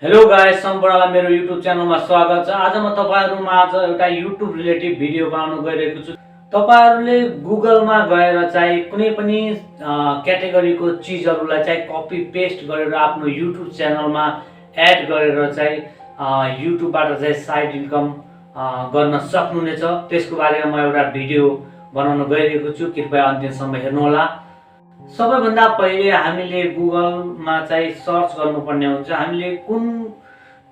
Hello guys, सम्पूर्णलाई मेरो YouTube च्यानलमा स्वागत छ। आज म तपाईहरुमाझ एउटा YouTube रिलेटिभ भिडियो बनाउन गइरहेको छु। तपाईहरुले गुगलमा गएर चाहिँ कुनै पनि क्याटेगोरीको चीजहरुलाई चाहिँ कपी पेस्ट गरेर आफ्नो YouTube च्यानलमा एड गरेर चाहिँ YouTubeबाट चाहिँ साइड इन्कम गर्न सक्नुहुनेछ। त्यसको बारेमा म एउटा भिडियो बनाउन गइरहेको छु। कृपया अन्तिमसम्म हेर्नुहोला। सबैभन्दा पहिले हामीले गुगलमा चाहिँ सर्च गर्नुपर्ने हुन्छ। हामीले कुन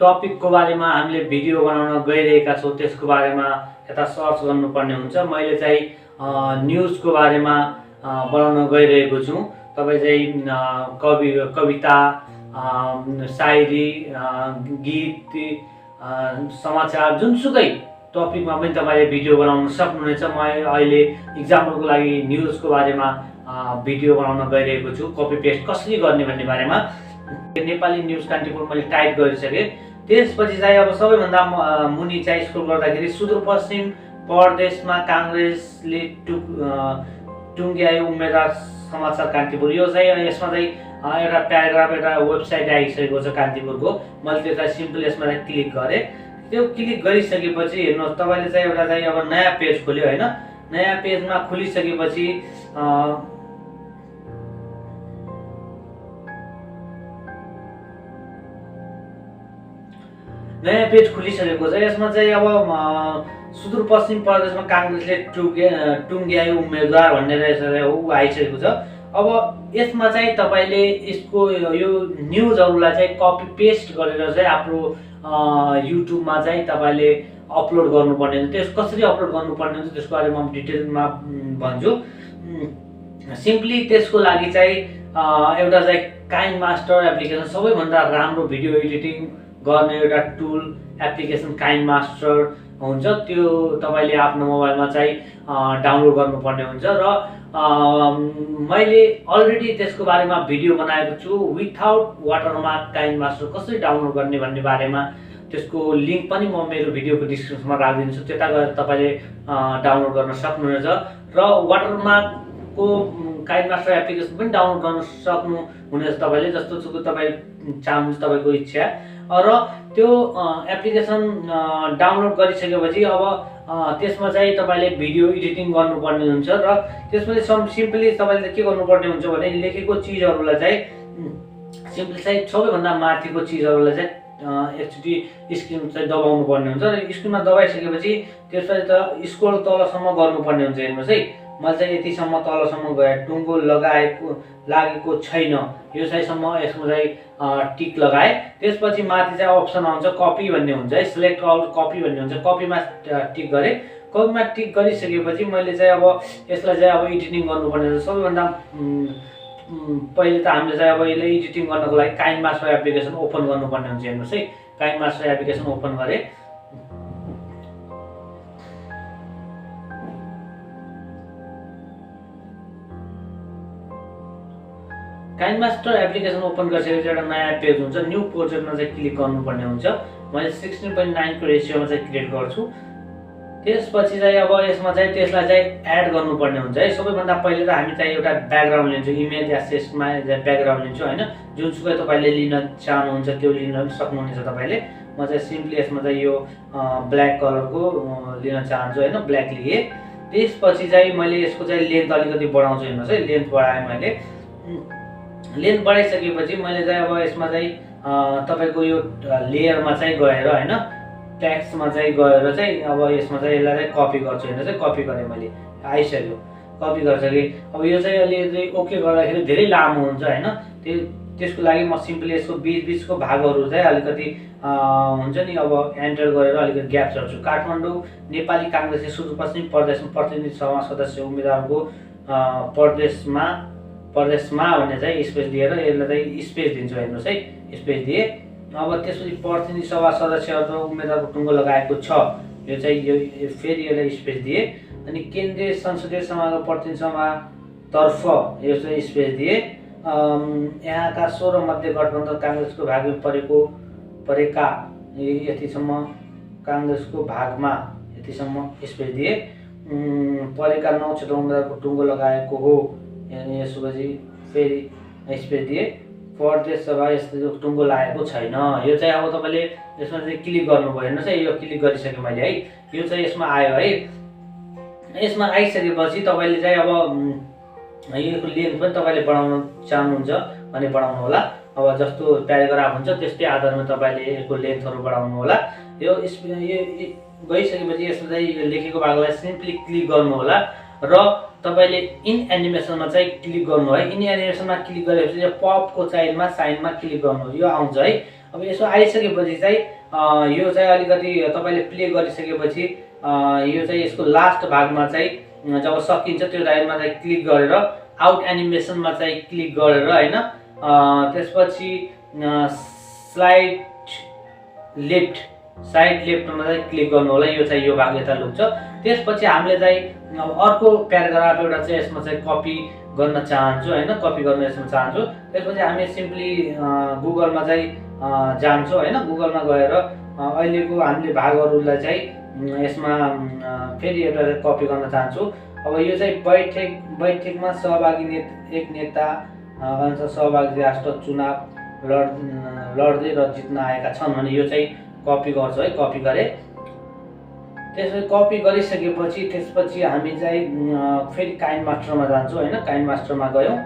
टपिकको बारेमा हामीले भिडियो बनाउन गइरहेका छौं त्यसको बारेमा यता सर्च गर्नुपर्ने हुन्छ। मैले चाहिँ न्यूजको बारेमा बनाउन गइरहेको छु। तपाई चाहिँ कविता, शायरी, गीत, समाचार जुनसुकै टपिकमा पनि तपाईले भिडियो बनाउन सक्नुहुनेछ। म अहिले एक्जाम्पलको लागि न्यूजको बारेमा भिडियो बनाउन गइरहेको छु। कपी पेस्ट कसरी गर्ने भन्ने बारेमा नेपाली न्यूज कान्तिपुर मैले टाइप गरिसके। त्यसपछि चाहिँ अब सबैभन्दा मुनि चाहिँ स्क्रोल गर्दाखेरि सुदूरपश्चिम प्रदेशमा कांग्रेसले टुंग्यायो उम्मेदवार समाचार कान्तिपुर, यो चाहिँ यसमा चाहिँ एउटा प्याराग्राफ एउटा वेबसाइट आइसकेको छ कान्तिपुरको। मैले त्यसलाई सिम्पल यसमा क्लिक गरे। त्यो क्लिक गरिसकेपछि हेर्नुहोस् तपाईले चाहिँ एउटा चाहिँ अब नयाँ पेज खोल्यो हैन। नयाँ पेजमा खुलिसकेपछि नयाँ पेज खुलिसकेको छ। यसमा चाहिँ अब सुदूरपश्चिम प्रदेशमा कांग्रेसले टुंग्यायो उम्मेदवार भन्ने रहेछ आइसकेको छ। अब यसमा चाहिँ तपाईले यसको यो न्यूजहरुलाई चाहिँ कपी पेस्ट गरेर चाहिँ आफ्नो युट्युबमा चाहिँ तपाईले अपलोड गर्नुपर्ने हुन्छ। त्यस कसरी अपलोड गर्नुपर्ने हुन्छ त्यसको बारेमा म डिटेलमा भन्छु। सिम्पली त्यसको लागि चाहिँ एउटा चाहिँ काइनमास्टर एप्लिकेसन सबैभन्दा राम्रो भिडियो एडिटिङ गर्ने एउटा टुल एप्लिकेसन काइनमास्टर हुन्छ। त्यो तपाईले आफ्नो मोबाइलमा चाहिँ डाउनलोड गर्नुपर्ने हुन्छ र मैले अलरेडी त्यसको बारेमा भिडियो बनाएको छु। विथआउट वाटरमार्क काइनमास्टर कसरी डाउनलोड गर्ने भन्ने बारेमा त्यसको लिंक पनि म मेरो भिडियोको डिस्क्रिप्सनमा राखिदिन्छु। त्यता गएर तपाईले डाउनलोड गर्न सक्नुहुनेछ र वाटरमार्कको काइनमास्टर एप्लिकेसन पनि डाउनलोड गर्न सक्नुहुनेछ तपाईले, जस्तो सुकै तपाई चाहनुहुन्छ तपाईको इच्छा। र त्यो एप्लिकेसन डाउनलोड गरिसकेपछि अब त्यसमा चाहिँ तपाईले भिडियो एडिटिङ गर्नुपर्ने हुन्छ र त्यसमा चाहिँ सिम्पली तपाईले के गर्नुपर्ने हुन्छ भने लेखेको चीजहरुलाई चाहिँ सिम्पली चाहिँ सबैभन्दा माथिको चीजहरुलाई चाहिँ एकचोटी स्क्रिन चाहिँ दबाउनु पर्ने हुन्छ र स्क्रिनमा दबाइसकेपछि त्यसपछि त स्क्रोल तलसम्म गर्नुपर्ने हुन्छ। हेर्नुस् है, मैले चाहिँ यतिसम्म तलसम्म गए, टुङ्गो लागेको छैन यो चाहिँसम्म यसमा चाहिँ टिक लगाए। त्यसपछि माथि चाहिँ अप्सन आउँछ कपी भन्ने हुन्छ है, सिलेक्ट अल कपी भन्ने हुन्छ। कपीमा टिक गरे। कपीमा टिक गरिसकेपछि मैले चाहिँ अब यसलाई चाहिँ अब एडिटिङ गर्नुपर्ने हुन्छ। सबैभन्दा पहिले त हामीले चाहिँ अब यसलाई एडिटिङ गर्नको लागि काइनमास्टर एप्लिकेसन ओपन गर्नुपर्ने हुन्छ। हेर्नुस् है, काइनमास्टर एप्लिकेसन ओपन गरे। काइनमास्टर एप्लिकेसन ओपन गरिसकेपछि एउटा नयाँ पेज हुन्छ। न्यू प्रोजेक्टमा चाहिँ क्लिक गर्नुपर्ने हुन्छ। मैले 16:9 को रेशियोमा चाहिँ क्रिएट गर्छु। त्यसपछि चाहिँ अब यसमा चाहिँ त्यसलाई चाहिँ एड गर्नुपर्ने हुन्छ है। सबैभन्दा पहिले त हामी चाहिँ एउटा ब्याकग्राउन्ड लिन्छौँ, इमेज एसेसमा ब्याकग्राउन्ड लिन्छौँ हैन। जुनसुकै तपाईले लिन चाहनुहुन्छ त्यो लिन सक्नुहुनेछ तपाईले। म चाहिँ सिम्पली यसमा चाहिँ यो ब्ल्याक कलरको लिन चाहन्छु हैन, ब्ल्याक लिए। त्यसपछि चाहिँ मैले यसको चाहिँ लेन्थ अलिकति बढाउँछु। हेर्नुस् है, लेन्थ बढाएँ मैले। लेन्थ बढाइसकेपछि मैले चाहिँ अब यसमा चाहिँ तपाईको यो लेयरमा चाहिँ गएर हैन, टेक्स्टमा चाहिँ गएर चाहिँ अब यसमा चाहिँ यसलाई चाहिँ कपी गर्छु। हेर्नुस् है, कपी गरे मैले, आइसक्यो। कपी गरिसके अब यो चाहिँ अलिकति ओके गर्दाखेरि धेरै लामो हुन्छ हैन। त्यसको लागि म सिम्पली यसको बीचको भागहरु चाहिँ अलिकति हुन्छ नि, अब एन्टर गरेर अलिकति ग्याप छोड्छु। काठमाडौँ नेपाली कांग्रेसले सुदूरपश्चिम प्रदेशमा प्रतिनिधि सभा सदस्य उम्मेदवारको प्रदेशमा भन्ने चाहिँ स्पेस दिएर यसलाई चाहिँ स्पेस दिन्छु। हेर्नुस् है, स्पेस दिए। अब त्यसपछि प्रतिनिधि सभा सदस्य अथवा उम्मेदवारको टुङ्गो लगाएको छ, यो चाहिँ यो फेरि यसलाई स्पेस दिए। अनि केन्द्रीय संसदीय सभाको प्रतिनिधि सभातर्फ यो चाहिँ स्पेस दिए। यहाँका 16 मध्ये गठबन्धन कांग्रेसको भागमा परेका यतिसम्म कांग्रेसको भागमा यतिसम्म स्पेस दिए। परेका 9 क्षेत्र उम्मेदवारको टुङ्गो लगाएको हो, यसपछि फेरि स्पेस दिए। परदेश सभा यस्तो टुङ्गो लागेको छैन। यो चाहिँ अब तपाईँले यसमा चाहिँ क्लिक गर्नुभयो हेर्नुहोस् है, यो क्लिक गरिसकेँ मैले है, यो चाहिँ यसमा आयो है। यसमा आइसकेपछि तपाईँले चाहिँ अब यो लेन्थ पनि तपाईँले बढाउन चाहनुहुन्छ भने बढाउनु होला। अब जस्तो प्याराग्राफ हुन्छ त्यस्तै आधारमा तपाईँले यसको लेन्थहरू बढाउनु होला। यो गइसकेपछि यसमा चाहिँ यो लेखेको भागलाई सिम्पली क्लिक गर्नु होला र तपाईँले इन एनिमेसनमा चाहिँ क्लिक गर्नु है। इन एनिमेसनमा क्लिक गरेपछि यो पपको चाइल्डमा साइनमा क्लिक गर्नु, यो आउँछ है। अब यसो आइसकेपछि चाहिँ यो चाहिँ अलिकति तपाईँले प्ले गरिसकेपछि यो चाहिँ यसको लास्ट भागमा चाहिँ जब सकिन्छ त्यो टाइममा चाहिँ क्लिक गरेर आउट एनिमेसनमा चाहिँ क्लिक गरेर होइन, त्यसपछि साइड लेफ्टमा चाहिँ क्लिक गर्नु होला। यो चाहिँ यो भाग यता लुक्छ। त्यसपछि हामीले चाहिँ अर्को प्याराग्राफ एउटा चाहिँ यसमा चाहिँ कपी गर्न चाहन्छु होइन, कपी गर्न यसमा चाहन्छु। त्यसपछि हामी सिम्पली गुगलमा चाहिँ जान्छौँ होइन। गुगलमा गएर अहिलेको हामीले भागहरूलाई चाहिँ यसमा फेरि एउटा कपी गर्न चाहन्छु। अब यो चाहिँ बैठकमा सहभागी एक नेता अनुसार सहभागी राष्ट्र चुनाव लड्दै र जित्न आएका छन् भने यो चाहिँ कपी गर्छु है। कपी गरेँ, त्यसपछि कपी गरिसकेपछि त्यसपछि हामी चाहिँ फेरि काइन मास्टरमा जान्छौँ होइन। काइन मास्टरमा गयौँ।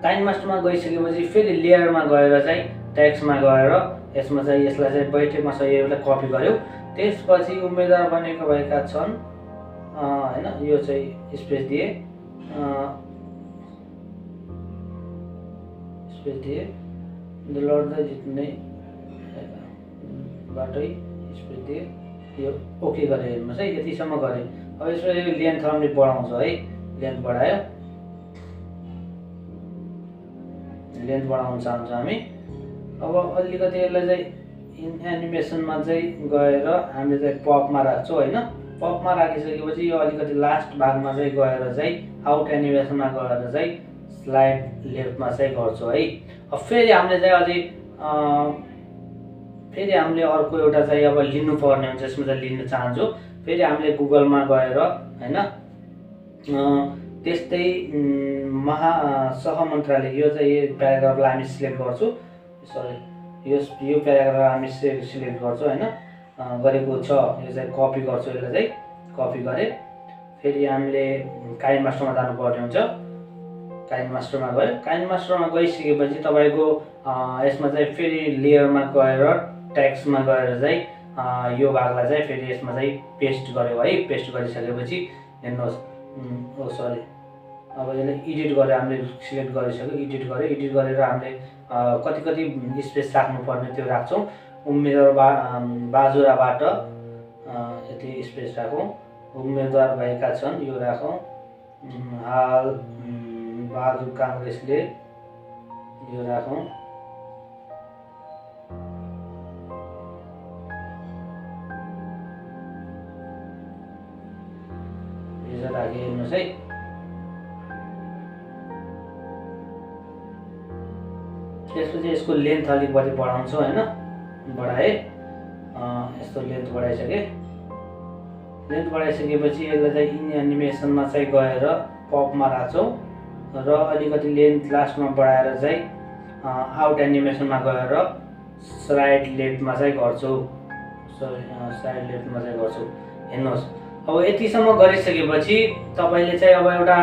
काइन मास्टरमा गइसकेपछि फेरि लेयरमा गएर चाहिँ टेक्स्टमा गएर यसमा चाहिँ यसलाई चाहिँ बैठकमा सही एउटा कपी गऱ्यौँ। त्यसपछि उम्मेदवार बनेका भएका छन् होइन, यो चाहिँ स्पेस दिए लड्दै जित्ने बाटै स्पेस दिए, यो ओके गरेँ हेर्नुहोस् है। यतिसम्म गरेँ। अब यसमा लेन्थ हामीले बढाउँछ है, लेन्थ बढायो, लेन्थ बढाउन चाहन्छौँ हामी। अब अलिकति यसलाई चाहिँ इन एनिमेसनमा चाहिँ गएर हामीले चाहिँ पपमा राख्छौँ होइन। पपमा राखिसकेपछि यो अलिकति लास्ट भागमा चाहिँ गएर चाहिँ आउट एनिमेसनमा गएर चाहिँ स्लाइड लेफ्टमा चाहिँ गर्छौँ है। अब फेरि हामीले चाहिँ अझै फेरि हामीले अर्को एउटा चाहिँ अब लिनुपर्ने हुन्छ, यसमा चाहिँ लिन चाहन्छु। फेरि हामीले गुगलमा गएर होइन, त्यस्तै सहमन्त्रालय यो चाहिँ यो प्याराग्राफलाई हामी सिलेक्ट गर्छु। सरी, यो प्याराग्राफ हामी सिलेक्ट गर्छौँ होइन, गरेको छ। यो चाहिँ कपी गर्छु, यसलाई चाहिँ कपी गरेँ। फेरि हामीले काइन मास्टरमा जानुपर्ने हुन्छ। काइन मास्टरमा गयो। काइन मास्टरमा गइसकेपछि तपाईँको यसमा चाहिँ फेरि लेयरमा गएर टेक्स्टमा गएर चाहिँ यो भागलाई चाहिँ फेरि यसमा चाहिँ पेस्ट गऱ्यो है। पेस्ट गरिसकेपछि हेर्नुहोस्, ओ सरी, अब यसलाई एडिट गरेर हामीले सिलेक्ट गरिसक्यो। एडिट गरेर हामीले कति स्पेस राख्नुपर्ने त्यो राख्छौँ। उम्मेदवार बाजुराबाट यति स्पेस राखौँ। उम्मेदवार भएका छन् यो राखौँ। हाल बहादुर काङ्ग्रेसले यो राखौँ। यो राखेँ हेर्नुहोस् है। त्यसपछि यसको लेन्थ अलिक बढी बढाउँछु होइन, बढाएँ। यस्तो लेन्थ बढाइसकेँ। लेन्थ बढाइसकेपछि यसलाई चाहिँ इन एनिमेसनमा चाहिँ गएर पपमा राख्छौँ र अलिकति लेन्थ लास्टमा बढाएर चाहिँ आउट एनिमेसनमा गएर स्लाइड लेफ्टमा चाहिँ गर्छु। स्लाइड लेफ्टमा चाहिँ गर्छु हेर्नुहोस्। अब यतिसम्म गरिसकेपछि तपाईँले चाहिँ अब एउटा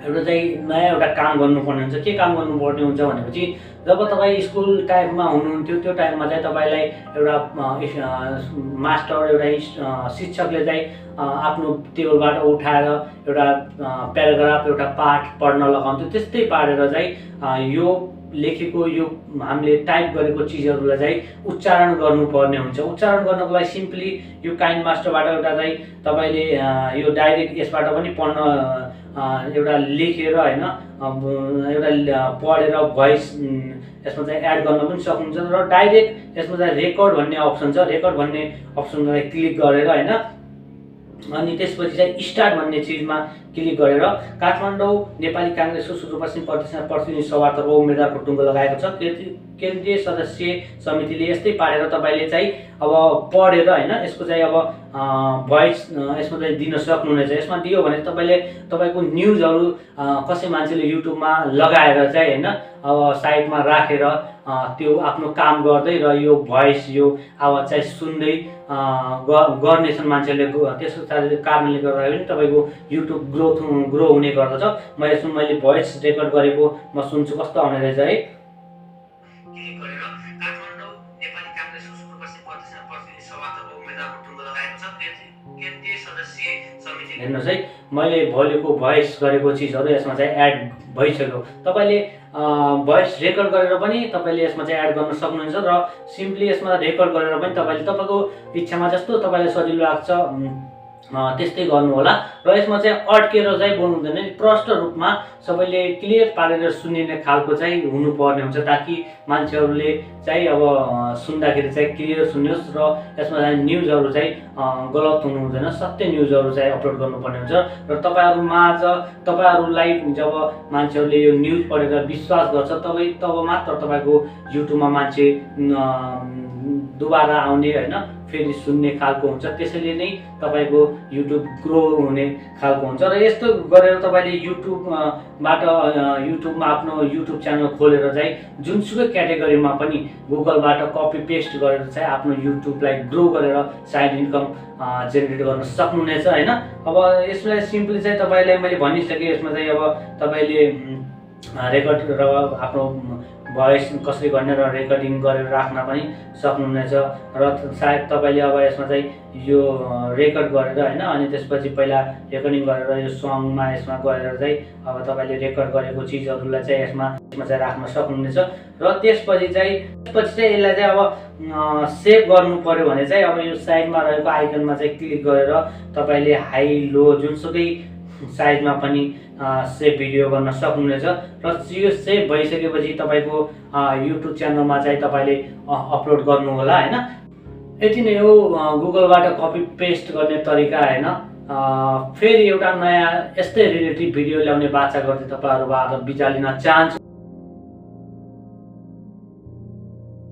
चाहिँ नयाँ एउटा काम गर्नुपर्ने हुन्छ। के काम गर्नुपर्ने हुन्छ भनेपछि जब तपाईँ स्कुल टाइममा हुनुहुन्थ्यो त्यो टाइममा चाहिँ तपाईँलाई एउटा मास्टर एउटा शिक्षकले चाहिँ आफ्नो टेबलबाट उठाएर एउटा प्याराग्राफ एउटा पाठ पढ्न लगाउँथ्यो। त्यस्तै पारेर चाहिँ यो लेखेको यो हामीले टाइप गरेको चिजहरूलाई चाहिँ उच्चारण गर्नुपर्ने हुन्छ। उच्चारण गर्नको लागि सिम्पली यो काइन मास्टरबाट एउटा चाहिँ तपाईँले यो डाइरेक्ट यसबाट पनि पढ्न एउटा लेखेर होइन, एउटा पढेर भोइस यसमा चाहिँ एड गर्न पनि सक्नुहुन्छ र डाइरेक्ट यसमा चाहिँ रेकर्ड भन्ने अप्सन छ। रेकर्ड भन्ने अप्सनलाई क्लिक गरेर होइन अनि त्यसपछि चाहिँ स्टार्ट भन्ने चिजमा क्लिक गरेर काठमाडौँ नेपाली काङ्ग्रेसको सुदूरपश्चिम प्रदेशमा प्रतिनिधि सभातर्फ उम्मेदवारको टुङ्गो लगाएको छ। केन्द्रीय सदस्य समितिले यस्तै पारेर तपाईँले चाहिँ अब पढेर होइन यसको चाहिँ अब भोइस यसमा चाहिँ दिन सक्नुहुनेछ। यसमा दियो भने तपाईँले तपाईँको न्युजहरू कसै मान्छेले युट्युबमा लगाएर चाहिँ होइन अब साइडमा राखेर त्यो आफ्नो काम गर्दै र यो भोइस यो आवाज चाहिँ सुन्दै गर्नेछन् मान्छेले। त्यसको कारणले गर्दाखेरि तपाईँको युट्युब ग्रो हुने गर्दछ। यसमा मैले भोइस रेकर्ड गरेको म सुन्छु कस्तो आउने रहेछ है। हेर्नुहोस् है मैले भोलिको भोइस गरेको चिजहरू यसमा चाहिँ एड भइसक्यो। तपाईँले भोइस रेकर्ड गरेर पनि तपाईँले यसमा चाहिँ एड गर्न सक्नुहुन्छ र सिम्पली यसमा रेकर्ड गरेर पनि तपाईँले तपाईँको इच्छामा जस्तो तपाईँलाई सजिलो लाग्छ त्यस्तै गर्नु होला। र यसमा चाहिँ अड्केर चाहिँ बोल्नु हुँदैन, प्रष्ट रूपमा सबैले क्लियर पारेर सुनिने खालको चाहिँ हुनुपर्ने हुन्छ ताकि मान्छेहरूले चाहिँ अब सुन्दाखेरि चाहिँ क्लियर सुन्योस् र यसमा चाहिँ न्युजहरू चाहिँ गलत हुनु हुँदैन, सत्य न्युजहरू चाहिँ अपलोड गर्नुपर्ने हुन्छ। र तपाईँहरूलाई जब मान्छेहरूले यो न्युज पढेर विश्वास गर्छ तब मात्र तपाईँको युट्युबमा मान्छे दुबारा आउने होइन फेरि सुन्ने खालको हुन्छ। त्यसैले नै तपाईँको युट्युब ग्रो हुने खालको हुन्छ। र यस्तो गरेर तपाईँले युट्युबमा आफ्नो युट्युब च्यानल खोलेर चाहिँ जुनसुकै क्याटेगोरीमा पनि गुगलबाट कपी पेस्ट गरेर चाहिँ आफ्नो युट्युबलाई ग्रो गरेर साइड इन्कम जेनेरेट गर्न सक्नुहुनेछ होइन। अब यसलाई सिम्पली चाहिँ तपाईँलाई मैले भनिसकेँ। यसमा चाहिँ अब तपाईँले रेकर्ड र आफ्नो भोइस कसरी गर्ने र रेकर्डिङ गरेर राख्न पनि सक्नुहुनेछ। र सायद तपाईँले अब यसमा चाहिँ यो रेकर्ड गरेर होइन अनि त्यसपछि पहिला रेकर्डिङ गरेर यो सङमा यसमा गएर चाहिँ अब तपाईँले रेकर्ड गरेको चिजहरूलाई चाहिँ यसमा चाहिँ राख्न सक्नुहुनेछ। र त्यसपछि चाहिँ यसलाई चाहिँ अब सेभ गर्नु पर्यो भने चाहिँ अब यो साइडमा रहेको आइकनमा चाहिँ क्लिक गरेर तपाईँले हाई लो जुनसुकै साइजमा पनि सेभ भिडियो गर्न सक्नुहुनेछ। र यो सेभ भइसकेपछि तपाईँको युट्युब च्यानलमा चाहिँ तपाईँले अपलोड गर्नु होला होइन। यति नै हो गुगलबाट कपी पेस्ट गर्ने तरिका होइन। फेरि एउटा नयाँ यस्तै रिलेटिभ भिडियो ल्याउने बाचा गर्दै तपाईँहरूबाट बिदा लिन चाहन्छु।